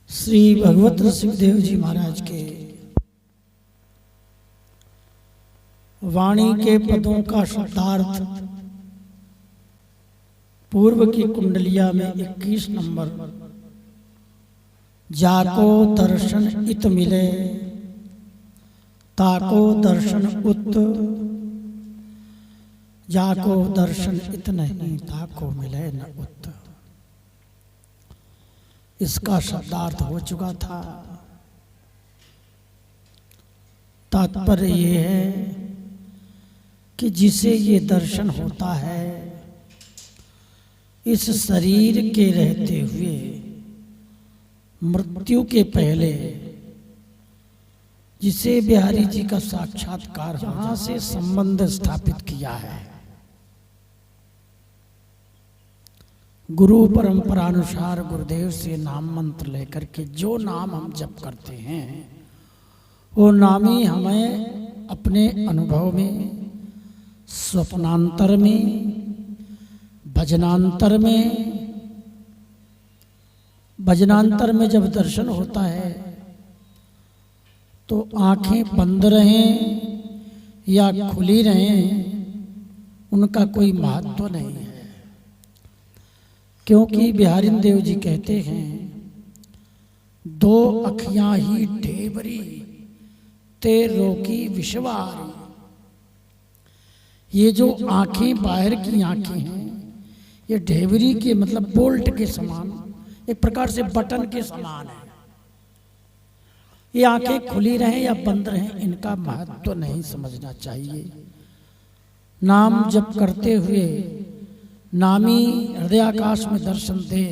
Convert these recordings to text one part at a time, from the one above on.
श्री भगवत सुखदेव जी महाराज के वाणी के पदों का शब्दार्थ पूर्व की कुंडलिया में 21 नंबर। जाको दर्शन इत मिले ताको दर्शन उत, जाको दर्शन इत नहीं ताको मिले न उत। इसका शब्दार्थ हो चुका था। तात्पर्य ये है कि जिसे ये दर्शन होता है इस शरीर के रहते हुए मृत्यु के पहले, जिसे बिहारी जी का साक्षात्कार जहां से संबंध स्थापित किया है, गुरु परंपरा अनुसार गुरुदेव से नाम मंत्र लेकर के जो नाम हम जप करते हैं वो नाम ही हमें अपने अनुभव में, स्वप्नांतर में, भजनांतर में जब दर्शन होता है तो आंखें बंद रहें या खुली रहें उनका कोई महत्व नहीं है। क्योंकि बिहारी देव जी कहते हैं, दो अखियां ही ढेबरी ते रोकी विश्वारी। ये जो आंखें बाहर की आंखें हैं ये ढेबरी के मतलब बोल्ट के समान, एक प्रकार से बटन के समान है। ये आंखें खुली रहें या बंद रहें इनका महत्व नहीं समझना चाहिए। नाम जप करते हुए नामी हृदयाकाश में दर्शन दे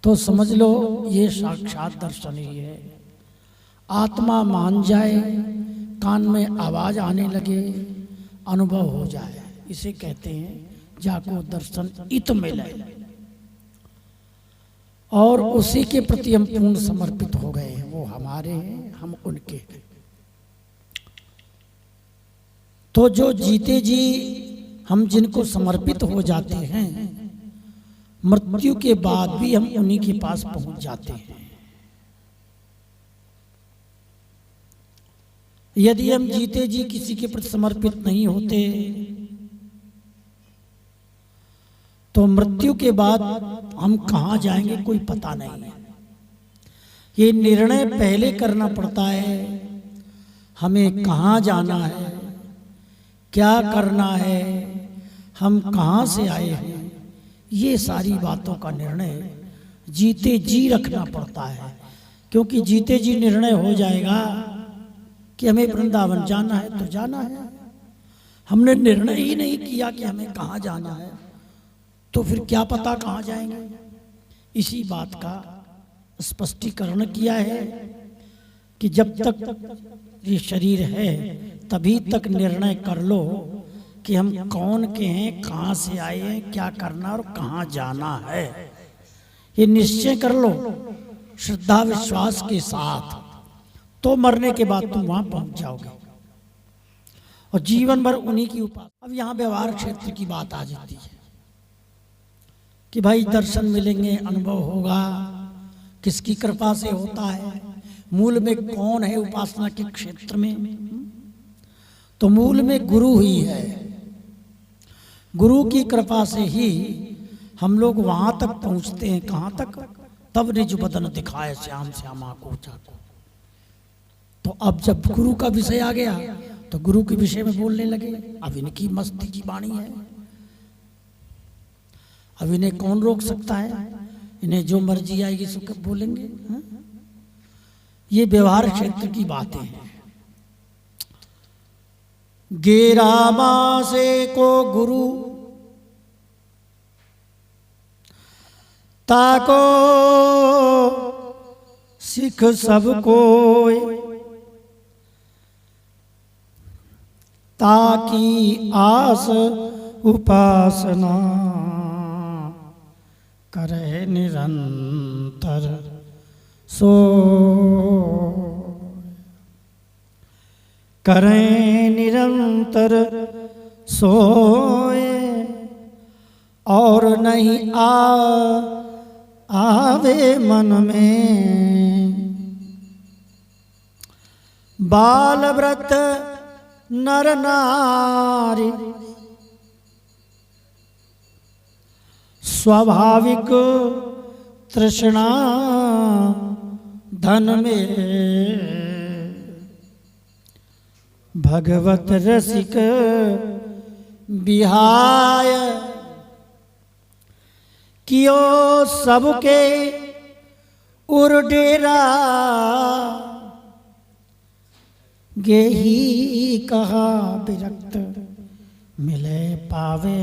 तो समझ लो ये साक्षात दर्शन ही है। आत्मा मान जाए, कान में आवाज आने लगे, अनुभव हो जाए, इसे कहते हैं जाको दर्शन इत मिले। और उसी के प्रति हम पूर्ण समर्पित हो गए हैं। वो हमारे हैं, हम उनके हैं। तो जो जीते जी हम जिनको समर्पित हो जाते हैं, मृत्यु के बाद भी हम उन्हीं के पास पहुंच जाते हैं। यदि हम जीते जी किसी के प्रति समर्पित नहीं होते तो मृत्यु के बाद हम कहां जाएंगे कोई पता नहीं है। ये निर्णय पहले करना पड़ता है, हमें कहां जाना है, क्या करना है, हम कहां से आए हैं, ये सारी बातों का निर्णय जीते जी रखना पड़ता है। क्योंकि जीते जी निर्णय हो जाएगा कि हमें वृंदावन जाना है तो जाना है। हमने निर्णय ही नहीं किया कि हमें कहां जाना है तो फिर क्या पता कहां जाएंगे। इसी बात का स्पष्टीकरण किया है कि जब तक ये शरीर है तभी तक निर्णय कर लो कि हम कौन के हैं, कहां से आए हैं, क्या करना और कहां जाना है। ये निश्चय कर लो श्रद्धा विश्वास के साथ, तो मरने के बाद तुम वहां पहुंच जाओगे और जीवन भर उन्हीं की उपासना। अब यहां व्यवहार क्षेत्र की बात आ जाती है कि भाई दर्शन मिलेंगे, अनुभव होगा, किसकी कृपा से होता है, मूल में कौन है उपासना के क्षेत्र में। तो मूल में गुरु ही है। गुरु की कृपा से ही हम लोग वहां तक पहुंचते हैं। कहां तक? तब निज बदन दिखाए श्याम श्यामा को जाको। तो अब जब गुरु का विषय आ गया तो गुरु के विषय में बोलने लगे। अब इनकी मस्ती की वाणी है, अब इन्हें कौन रोक सकता है, इन्हें जो मर्जी आएगी सो कब बोलेंगे। हा? ये व्यवहार क्षेत्र की बातें हैं। गेरा मासे को गुरु ताको सिख सब कोय, ताकि आस उपासना करे निरंतर सो, करें निरंतर सोए और नहीं आवे मन में, बाल व्रत नर नारी, स्वाभाविक तृष्णा धन में, भगवत रसिक बिहाय, कियो सबके उर डेरा, गेही कहा विरक्त मिले पावे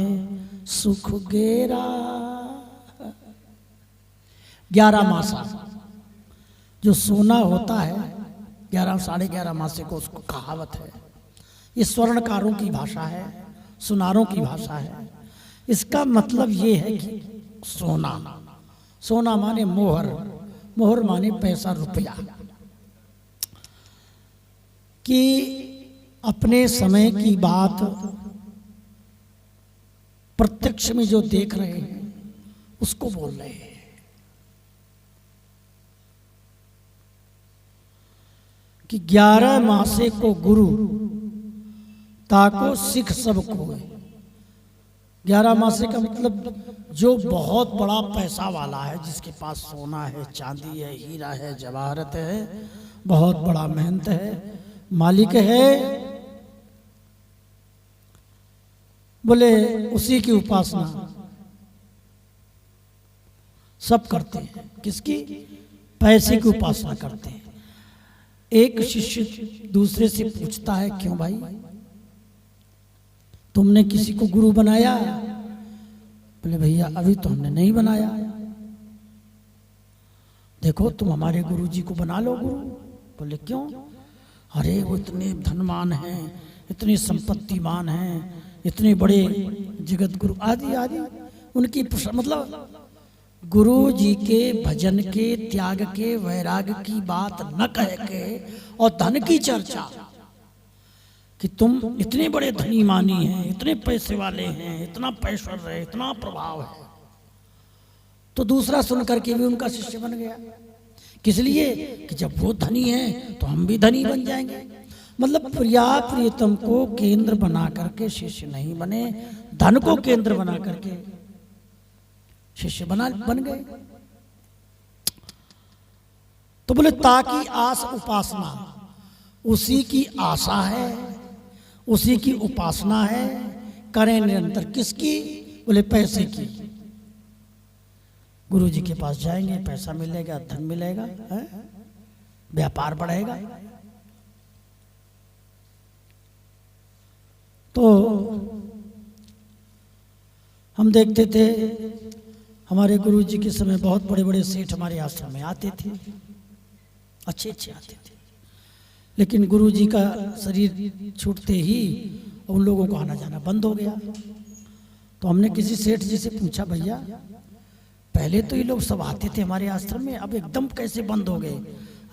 सुख गेरा। 11 मासा जो सोना होता है, 11 साढ़े 11 मासे को, उसको कहावत है। ये स्वर्णकारों की भाषा है, सुनारों की भाषा है। इसका मतलब ये है कि सोना, सोना माने मोहर, मोहर माने पैसा रुपया, कि अपने समय की बात प्रत्यक्ष में जो देख रहे हैं उसको बोल रहे हैं। कि 11 मासे को गुरु ताको सिख सब को। 11 मासे का मतलब जो बहुत बड़ा पैसा वाला है, जिसके पास सोना है, चांदी है, हीरा है, जवाहरत है, बहुत बड़ा मेहनत है, मालिक है, बोले उसी की उपासना सब करते हैं। किसकी? पैसे की उपासना करते हैं। एक शिष्य दूसरे से पूछता है, क्यों भाई तुमने किसी को गुरु बनाया? बोले भैया अभी तो हमने नहीं बनाया। देखो तुम हमारे गुरु जी को बना लो गुरु। बोले क्यों? अरे वो इतने धनवान हैं, इतने संपत्तिमान हैं, इतने बड़े जगत गुरु आदि आदि। उनकी मतलब गुरु जी के भजन के, त्याग के, वैराग्य की बात न कह के और धन की चर्चा, कि तुम इतने बड़े धनी मानी हैं, इतने पैसे वाले हैं, इतना पैसा है, इतना प्रभाव है, तो दूसरा सुन करके भी उनका शिष्य बन गया। किस लिए? कि जब वो धनी हैं तो हम भी धनी बन जाएंगे। मतलब प्रिया प्रियतम को केंद्र बना करके शिष्य नहीं बने, धन को केंद्र बना करके शिष्य बन गए। तो बोले ताकि आस उपासना, उसी की आशा है, उसी की उपासना है, करें निरंतर। किसकी? बोले पैसे की। गुरु जी के पास जाएंगे, पैसा मिलेगा, धन मिलेगा, व्यापार बढ़ेगा। तो हम देखते थे हमारे गुरु जी के समय बहुत बड़े बड़े सेठ हमारे आश्रम में आते थे, अच्छे अच्छे आते थे, लेकिन गुरु जी का शरीर छूटते ही उन लोगों को आना जाना बंद हो गया। तो हमने किसी सेठ जी से पूछा, भैया पहले तो ये लोग सब आते थे हमारे आश्रम में, अब एकदम कैसे बंद हो गए?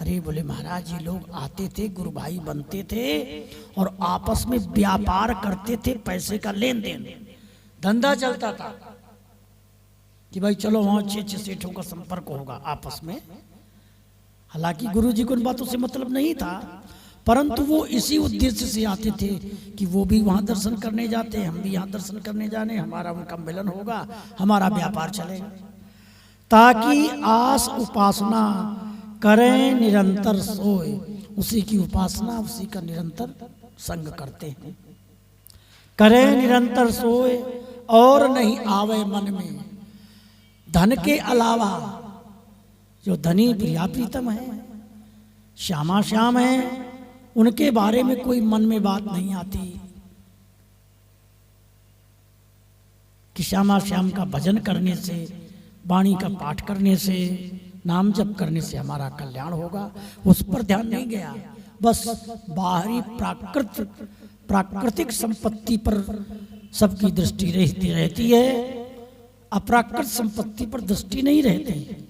अरे बोले महाराज ये लोग आते थे, गुरु भाई बनते थे और आपस में व्यापार करते थे, पैसे का लेन देन, धंधा चलता था कि भाई चलो वहां अच्छे अच्छे सेठों का संपर्क होगा आपस में। हालांकि गुरु जी को इन बातों से मतलब नहीं था, परंतु वो इसी उद्देश्य से आते थे कि वो भी वहां दर्शन करने जाते, हम भी यहाँ दर्शन करने जाने, हमारा उनका मिलन होगा, हमारा व्यापार चलेगा। ताकि आस उपासना करें निरंतर सोए, उसी की उपासना, उसी का निरंतर संग करते हैं। करें निरंतर सोए और नहीं आवे मन में। धन के अलावा जो धनी प्रिया प्रीतम है, श्यामा श्याम है, उनके बारे में कोई मन में बात नहीं आती कि श्यामा श्याम का भजन करने से, वाणी का पाठ करने से, नाम जप करने से हमारा कल्याण होगा। उस पर ध्यान नहीं गया, बस बाहरी प्राकृतिक संपत्ति पर सबकी दृष्टि रहती है, अप्राकृत संपत्ति पर दृष्टि नहीं रहती।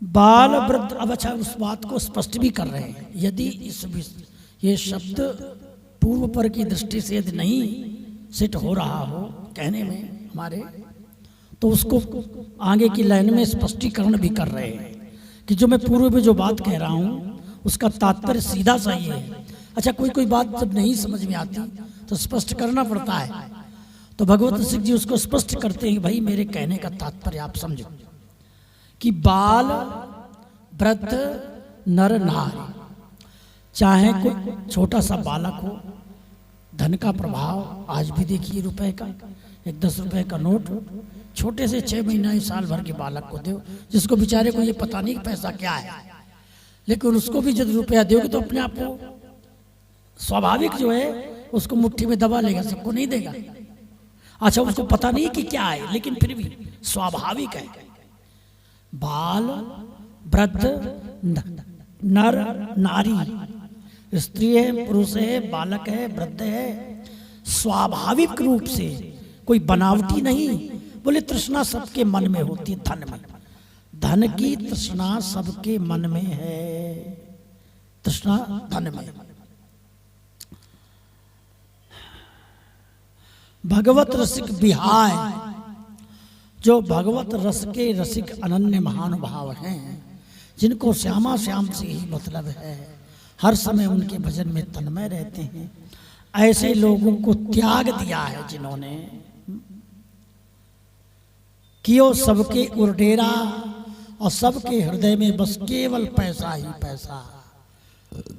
बाल वृद्ध, अब अच्छा उस बात को स्पष्ट भी कर रहे हैं, यदि ये शब्द पूर्व पर की दृष्टि से यदि नहीं सेट हो रहा हो कहने में हमारे, तो उसको आगे की लाइन में स्पष्टीकरण भी कर रहे हैं कि जो मैं पूर्व में जो बात कह रहा हूँ उसका तात्पर्य सीधा सा ही है। अच्छा, कोई कोई बात जब नहीं समझ में आती तो स्पष्ट करना पड़ता है। तो भगवत सिंह जी उसको स्पष्ट करते हैं कि भाई मेरे कहने का तात्पर्य आप समझो कि बाल वृद्ध नर नारी, चाहे कोई छोटा सा बालक हो, धन का प्रभाव आज भी देखिए, रुपए का एक 10 रुपए का नोट छोटे से 6 महीना साल भर के बालक को दो, जिसको बेचारे को ये पता नहीं कि पैसा क्या है, लेकिन उसको भी जब रुपया दोगे तो अपने आप को स्वाभाविक जो है उसको मुट्ठी में दबा लेगा, सबको नहीं देगा। अच्छा, उसको पता नहीं कि क्या है, लेकिन फिर भी स्वाभाविक है। बाल वृद्ध नर नारी, स्त्री है पुरुष है बालक है वृद्ध है, स्वाभाविक रूप से, कोई बनावटी नहीं। बोले तृष्णा सबके मन में होती है, धन में, धन की तृष्णा सबके मन में है, तृष्णा धन में। भगवत रसिक बिहाय, जो भगवत रस के रसिक अनन्य महानुभाव हैं, जिनको श्यामा श्याम से ही मतलब है, हर समय उनके भजन में तन्मय रहते हैं, ऐसे लोगों को त्याग दिया है जिन्होंने कियो सबके उर्डेरा, और सबके हृदय में बस केवल पैसा ही पैसा,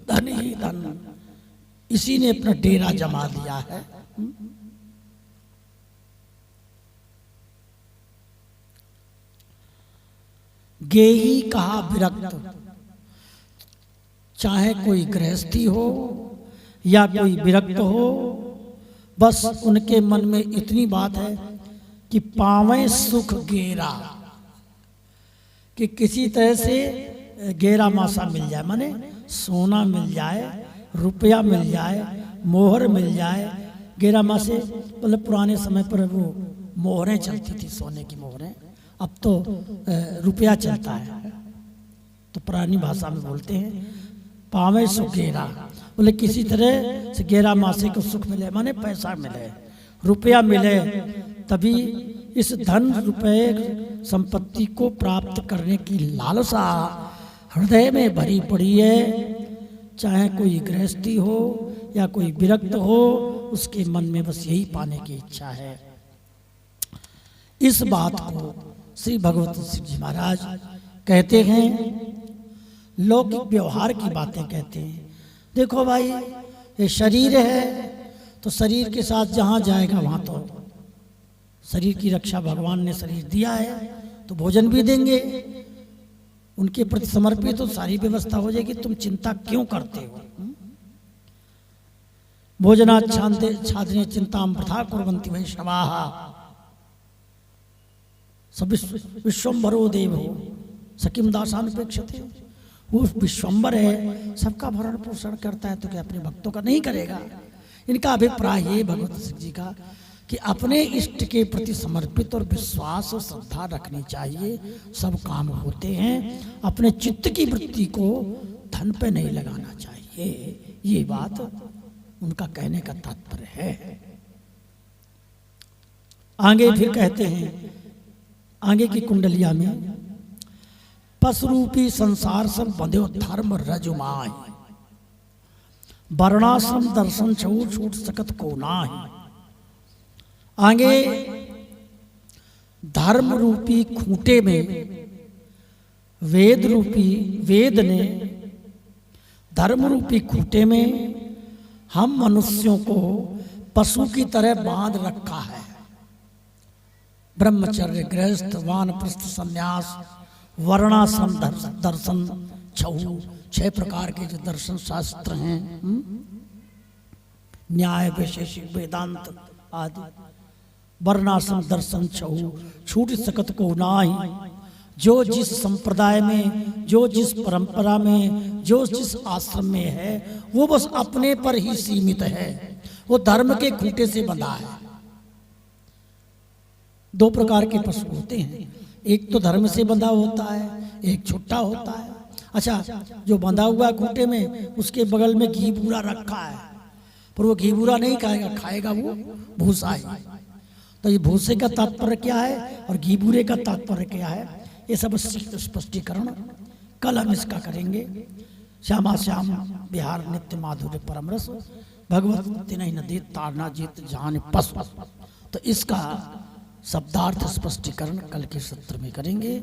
धन ही धन, इसी ने अपना डेरा जमा दिया है। गेही कहा विरक्त, चाहे कोई गृहस्थी हो या कोई विरक्त हो, बस उनके मन में इतनी बात है कि पावे सुख गेरा, कि किसी तरह से गेरा मासा मिल जाए, माने सोना मिल जाए, रुपया मिल जाए, मोहर मिल जाए। गेरा मासे मतलब पुराने समय पर वो मोहरें चलती थी, सोने की मोहरें, अब तो रुपया चलता है, तो पुरानी भाषा में बोलते हैं पावे सुख गेरा, बोले किसी तरह से गेरा मासे को सुख मिले, माने पैसा मिले, रुपया मिले, तभी इस धन रुपये संपत्ति को प्राप्त करने की लालसा हृदय में भरी पड़ी है। चाहे कोई गृहस्थी हो या कोई विरक्त हो, उसके मन में बस यही पाने की इच्छा है। इस बात को श्री भगवत सिंह जी महाराज कहते हैं, लौकिक व्यवहार की बातें कहते हैं। देखो भाई, ये शरीर है तो शरीर के साथ जहाँ जाएगा वहाँ तो शरीर की रक्षा भगवान ने शरीर दिया है, तो भोजन भी देंगे, उनके प्रति समर्पित तो सारी व्यवस्था हो जाएगी, तुम चिंता क्यों करते हो? भोजनाच्छादने चिंता वृथा कुर्वन्ति वैष्णवाः, सब विश्वम्भरो देव हो सकिम दासानुपेक्षते, वो विश्वम्बर है, सबका भरण पोषण करता है, तो क्या अपने भक्तों का नहीं करेगा? इनका अभिप्राय है भगवत सिंह जी का कि अपने इष्ट के प्रति समर्पित और विश्वास और श्रद्धा रखनी चाहिए, सब काम होते हैं। अपने चित्त की वृत्ति को धन पे नहीं लगाना चाहिए, ये बात उनका कहने का तात्पर्य है। आगे फिर कहते हैं, आगे की कुंडलिया में, पशुरूपी संसार सब बंध्यो धर्म रजुमाय, वर्णाश्रम दर्शन छऊ छूट सकत को नाहि। आगे धर्म रूपी खूंटे में वेद रूपी, वेद ने धर्म रूपी खूंटे में हम मनुष्यों को पशु की तरह बांध रखा है। ब्रह्मचर्य, गृहस्थ, वानप्रस्थ, संन्यास, वर्णाश्रम दर्शन छऊ, 6 प्रकार के जो दर्शन शास्त्र हैं, न्याय वैशेषिक वेदांत आदि, वर्णाश्रम दर्शन छऊ छूट सकत को नाहि। जो जिस संप्रदाय में, जो जिस परंपरा में, जो जिस आश्रम में है, वो बस अपने पर ही सीमित है, वो धर्म के खूंटे से बंधा है। 2 प्रकार के पशु होते हैं, एक तो धर्म से बंधा होता है, एक छुट्टा होता है। अच्छा, जो बंधा हुआ खूंटे में, उसके बगल में घी बूरा रखा है, पर वो घी बूरा नहीं खाएगा, खाएगा वो भूसा ही। तो ये भूसे का तात्पर्य क्या है और घी बूरे का तात्पर्य क्या है, ये सब स्पष्टीकरण कल हम इसका करेंगे। श्यामा श्याम बिहार नित्य माधुर्य परम रस, भगवत तिनहि न देत तारना जीत जान पस। तो इसका शब्दार्थ स्पष्टीकरण कल के सत्र में करेंगे।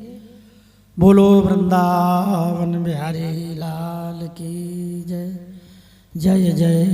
बोलो वृंदावन बिहारी लाल की जय। जय जय